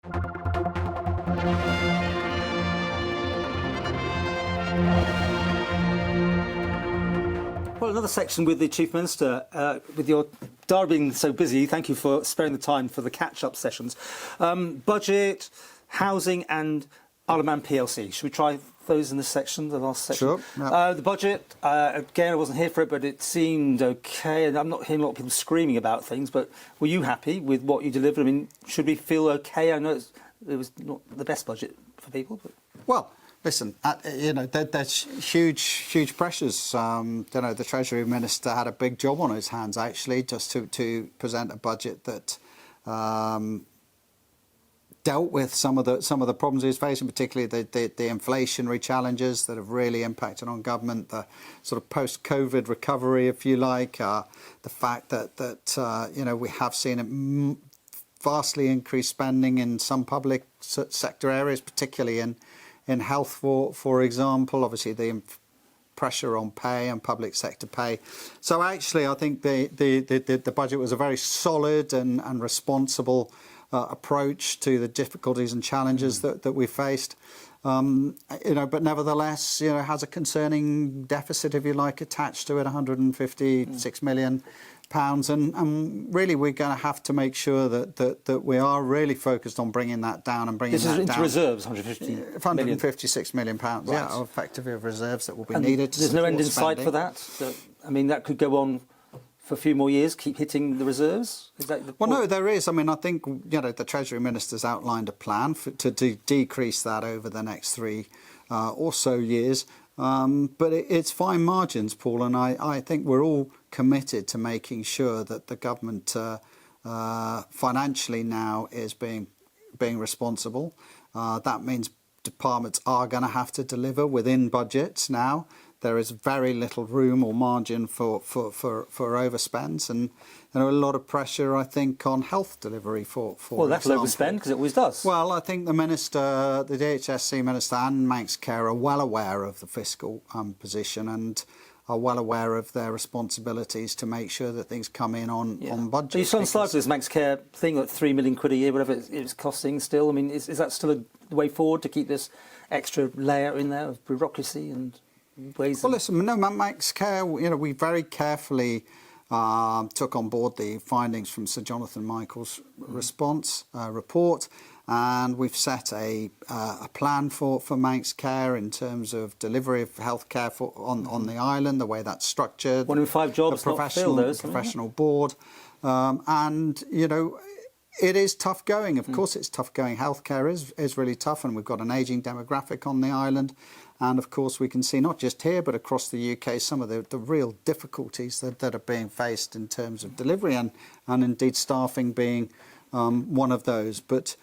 Well, another section with the Chief Minister. With your diary being so busy, thank you for sparing the time for the catch-up sessions. Budget, housing and Isle of Man PLC. Should we try those in this section, the last section? Sure. Yep. The budget, again, I wasn't here for it, but it seemed okay. And I'm not hearing a lot of people screaming about things, but were you happy with what you delivered? I mean, should we feel okay? I know it was not the best budget for people. But... Well, listen, there's huge pressures. The Treasury Minister had a big job on his hands, actually, just to present a budget that dealt with some of the problems he was facing, particularly the inflationary challenges that have really impacted on government, the sort of post-COVID recovery, if you like, the fact that we have seen vastly increased spending in some public sector areas, particularly in health, for example, obviously the pressure on pay and public sector pay. So actually, I think the budget was a very solid and responsible approach to the difficulties and challenges that we faced. But nevertheless, has a concerning deficit, if you like, attached to it, £156 million. And really, we're going to have to make sure that we are really focused on bringing that down and bringing that down. This is into reserves, £156 million. Right. Yeah, effectively of reserves that will be needed. There's no end in sight for that? I mean, that could go on for a few more years, keep hitting the reserves? Is that the point? Well, no, there is. I mean, I think, the Treasury Minister's outlined a plan to decrease that over the next 3 or so years. But it's fine margins, Paul, and I think we're all committed to making sure that the government financially now is being responsible. That means departments are going to have to deliver within budgets now. There is very little room or margin for overspends, and a lot of pressure, I think, on health delivery for Well, that'll overspend, because it always does. Well, I think the DHSC Minister and Manx Care are well aware of the fiscal position and are well aware of their responsibilities to make sure that things come in on budget. You saw on slides this Manx Care thing, like £3 million a year, whatever it's costing still. I mean, is that still a way forward to keep this extra layer in there of bureaucracy and ways? Well, listen, no, Manx Care, we very carefully took on board the findings from Sir Jonathan Michael's response report, and we've set a plan for Manx Care in terms of delivery of healthcare on the island, the way that's structured. 1 in 5 jobs not filled, those, professional board, and it is tough going. Of course, it's tough going. Healthcare is really tough, and we've got an ageing demographic on the island. And of course, we can see not just here, but across the UK, some of the real difficulties that are being faced in terms of delivery and indeed staffing being one of those. But,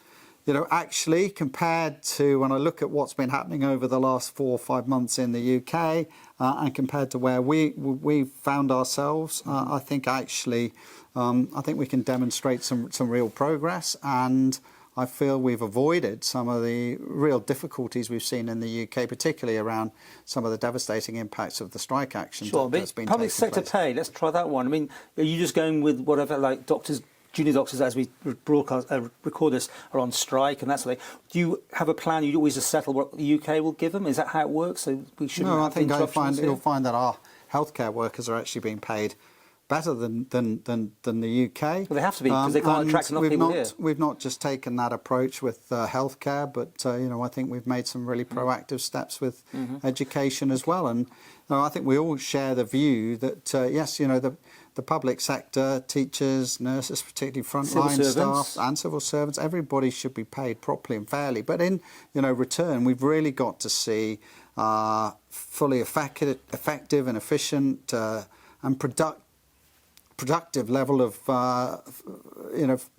actually, compared to when I look at what's been happening over the last 4 or 5 months in the UK and compared to where we found ourselves, I think actually, I think we can demonstrate some real progress, and I feel we've avoided some of the real difficulties we've seen in the UK, particularly around some of the devastating impacts of the strike action that's been public sector pay, let's try that one. I mean, are you just going with whatever, like doctors, junior doctors, as we record this, are on strike and that sort of thing? Do you have a plan? You always just settle what the UK will give them? Is that how it works? So we shouldn't have interruptions? You'll find that our healthcare workers are actually being paid better than the UK. Well, they have to be, because they can't attract enough people here. We've not just taken that approach with healthcare, but I think we've made some really proactive steps with education as well. And I think we all share the view that yes, the public sector, teachers, nurses, particularly frontline staff, and civil servants, everybody should be paid properly and fairly. But in return, we've really got to see fully effective and efficient and productive level of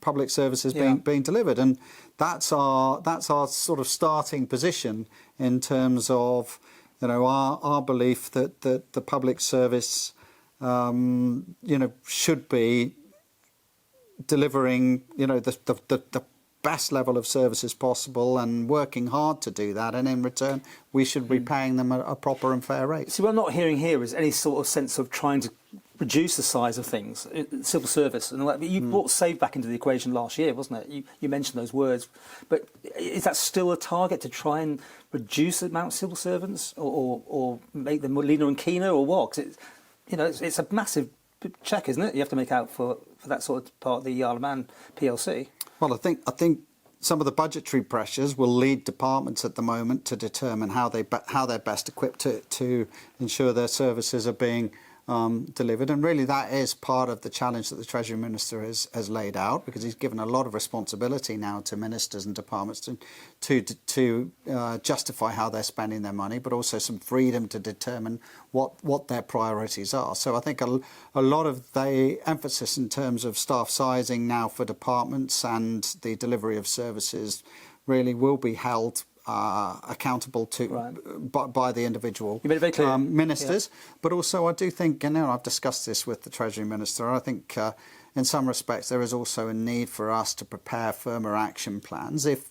public services being delivered, and that's our sort of starting position in terms of our belief that the public service should be delivering the best level of services possible and working hard to do that, and in return we should be paying them a proper and fair rate. See, what I'm not hearing here is any sort of sense of trying to reduce the size of things, civil service and all that. But you brought Save back into the equation last year, wasn't it? You mentioned those words. But is that still a target to try and reduce the amount of civil servants or make them more leaner and keener or what? 'Cause it's a massive check, isn't it? You have to make out for that sort of part of the Isle of Man PLC. Well, I think some of the budgetary pressures will lead departments at the moment to determine how they're best equipped to ensure their services are being delivered. And really that is part of the challenge that the Treasury Minister has laid out, because he's given a lot of responsibility now to ministers and departments to justify how they're spending their money, but also some freedom to determine what their priorities are. So I think a lot of the emphasis in terms of staff sizing now for departments and the delivery of services really will be held accountable to by the individual you made it very clear. Ministers. But also I do think, I've discussed this with the Treasury Minister, I think in some respects there is also a need for us to prepare firmer action plans if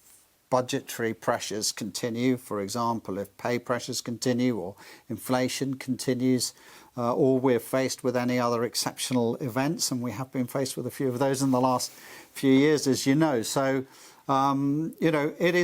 budgetary pressures continue, for example, if pay pressures continue or inflation continues, or we're faced with any other exceptional events, and we have been faced with a few of those in the last few years, as you know. So it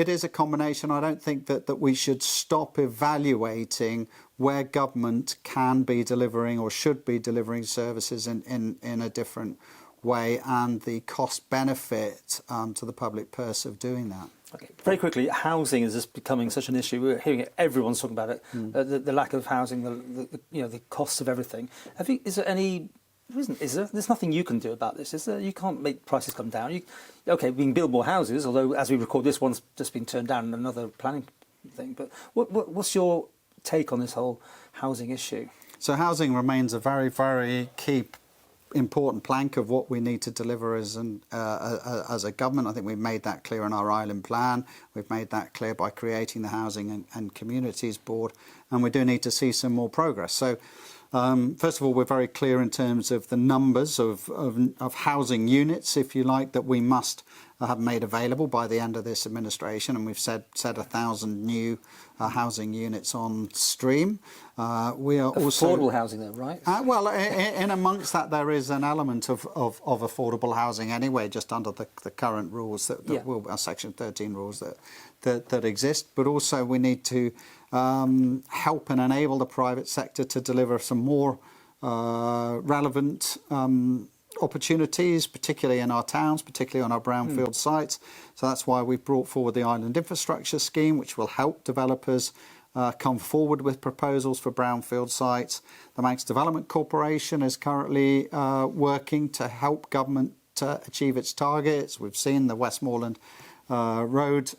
is a combination. I don't think that we should stop evaluating where government can be delivering or should be delivering services in a different way, and the cost benefit to the public purse of doing that. Okay. Very quickly, housing is just becoming such an issue. We're hearing it, everyone's talking about it. The lack of housing, the costs of everything. Is there any? There's nothing you can do about this, is there? You can't make prices come down. We can build more houses, although as we record this one's just been turned down in another planning thing. But what's your take on this whole housing issue? So housing remains a very, very key, important plank of what we need to deliver as a government. I think we've made that clear in our island plan. We've made that clear by creating the Housing and Communities Board, and we do need to see some more progress. So first of all, we're very clear in terms of the numbers of housing units, if you like, that we must have made available by the end of this administration, and we've said 1,000 new housing units on stream. We are also affordable housing, though, right? Well, in amongst that, there is an element of affordable housing anyway, just under the current rules that will Section 13 rules that exist. But also, we need to help and enable the private sector to deliver some more relevant opportunities, particularly in our towns, particularly on our brownfield sites. So that's why we've brought forward the Island Infrastructure Scheme, which will help developers come forward with proposals for brownfield sites. The Manx Development Corporation is currently working to help government achieve its targets. We've seen the Westmoreland Road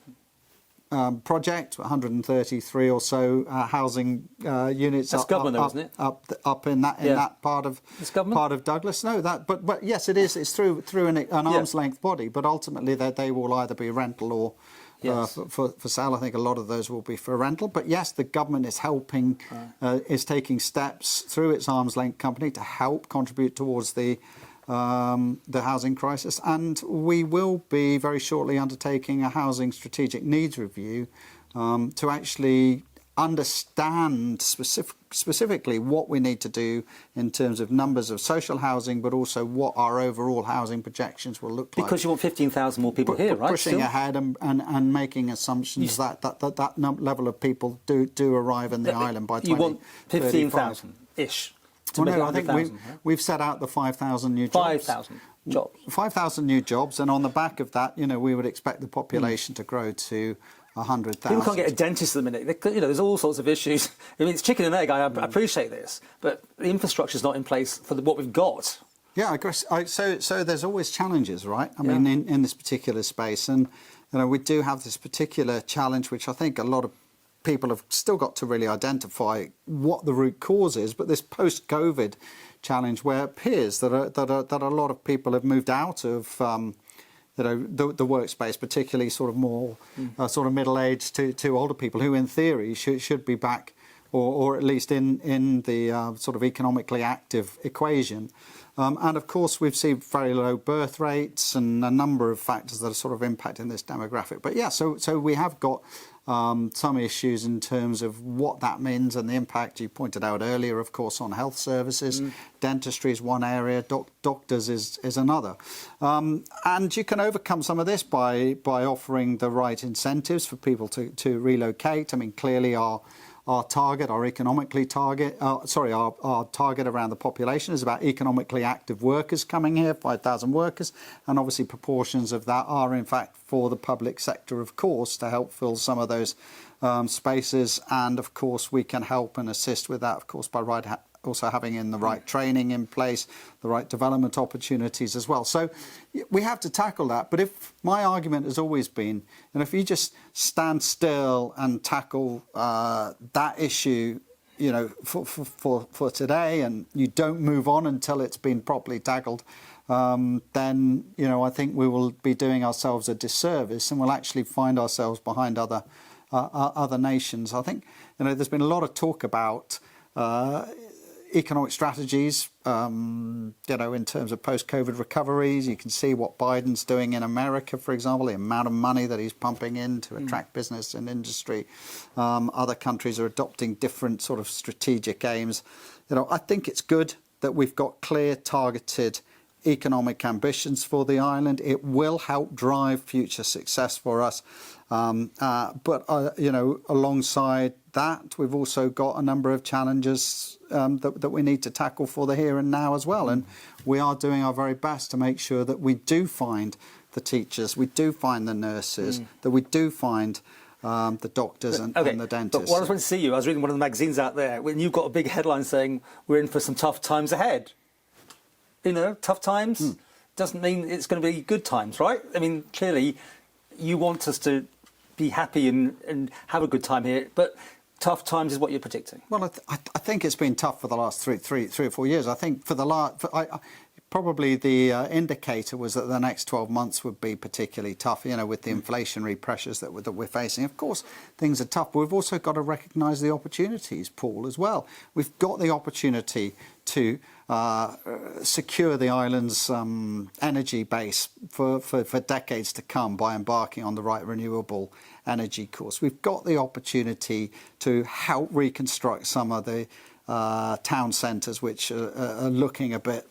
project, 133 or so housing units. That's government, though, isn't it? Up in that part of Douglas. No, but yes, it is. It's through an arm's length body, but ultimately they will either be rental or for sale. I think a lot of those will be for rental. But yes, the government is helping, is taking steps through its arm's length company to help contribute towards the housing crisis, and we will be very shortly undertaking a housing strategic needs review to actually understand specifically what we need to do in terms of numbers of social housing, but also what our overall housing projections will look like. Because you want 15,000 more people here, right? Pushing ahead and making assumptions that level of people do arrive in the island by 2035. You want 15,000-ish. Well, no, I think we've set out the 5,000 new jobs. 5,000 jobs. 5,000 new jobs, and on the back of that, we would expect the population to grow to 100,000. People can't get a dentist at the minute. There's all sorts of issues. I mean, it's chicken and egg. I appreciate this, but the infrastructure's not in place for what we've got. Yeah, I guess. So there's always challenges, right? I mean, in this particular space, and we do have this particular challenge, which I think a lot of people have still got to really identify what the root cause is, but this post-COVID challenge where it appears that a lot of people have moved out of the workspace, particularly sort of more sort of middle-aged to older people who, in theory, should be back or at least in the sort of economically active equation. And of course, we've seen very low birth rates and a number of factors that are sort of impacting this demographic. But yeah, so we have got some issues in terms of what that means and the impact you pointed out earlier, of course, on health services. Dentistry is one area, doctors is another. And you can overcome some of this by offering the right incentives for people to relocate. I mean, clearly our target, our target around the population is about economically active workers coming here, 5,000 workers, and obviously proportions of that are in fact for the public sector, of course, to help fill some of those spaces. And of course, we can help and assist with that, of course, by also having in the right training in place, the right development opportunities as well. So we have to tackle that. But if my argument has always been, and if you just stand still and tackle that issue, you know, for today, and you don't move on until it's been properly tackled, then, you know, I think we will be doing ourselves a disservice, and we'll actually find ourselves behind other nations. I think, you know, there's been a lot of talk about economic strategies, you know, in terms of post-COVID recoveries. You can see what Biden's doing in America, for example, the amount of money that he's pumping in to attract business and industry. Other countries are adopting different sort of strategic aims. You know, I think it's good that we've got clear, targeted economic ambitions for the island. It will help drive future success for us. But you know, alongside that, we've also got a number of challenges that we need to tackle for the here and now as well. And we are doing our very best to make sure that we do find the teachers, we do find the nurses, that we do find the doctors and the dentists. But when I went to see you, I was reading one of the magazines out there, when you've got a big headline saying, we're in for some tough times ahead. You know, tough times doesn't mean it's going to be good times, right? I mean, clearly, you want us to be happy and have a good time here, but tough times is what you're predicting. Well, I think it's been tough for the last three or 4 years. I think for the last, probably the indicator was that the next 12 months would be particularly tough, you know, with the inflationary pressures that we're facing. Of course, things are tough, but we've also got to recognise the opportunities, Paul, as well. We've got the opportunity to secure the island's energy base for decades to come by embarking on the right renewable energy course. We've got the opportunity to help reconstruct some of the town centres which are looking a bit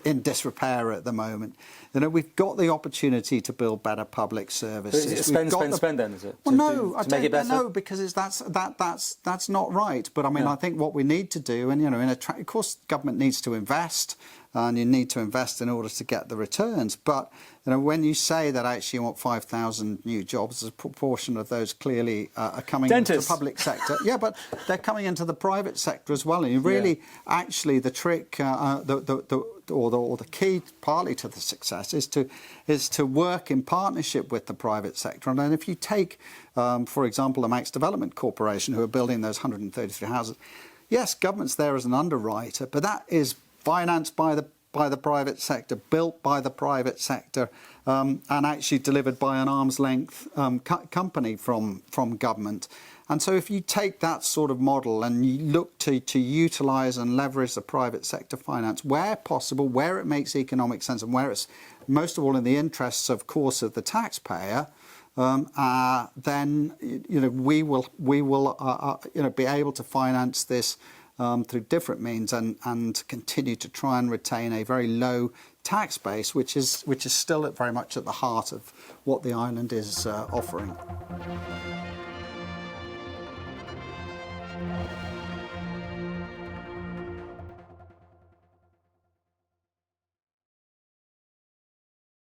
in disrepair at the moment. You know, we've got the opportunity to build better public services. Is it spend then, is it? Well, no, to make it better? No, because that's not right. But I mean, I think what we need to do, and you know, of course, government needs to invest, and you need to invest in order to get the returns. But you know, when you say that actually you want 5,000 new jobs, a proportion of those clearly are coming into the public sector. Yeah, but they're coming into the private sector as well. And you really, actually, the trick, the key partly to the success is to work in partnership with the private sector. And then if you take, for example, the Manx Development Corporation, who are building those 133 houses, yes, government's there as an underwriter, but that is financed by the private sector, built by the private sector, and actually delivered by an arm's length company from government. And so if you take that sort of model and you look to utilise and leverage the private sector finance where possible, where it makes economic sense, and where it's most of all in the interests, of course, of the taxpayer, then you know we will you know, be able to finance this through different means and continue to try and retain a very low tax base, which is still very much at the heart of what the island is offering.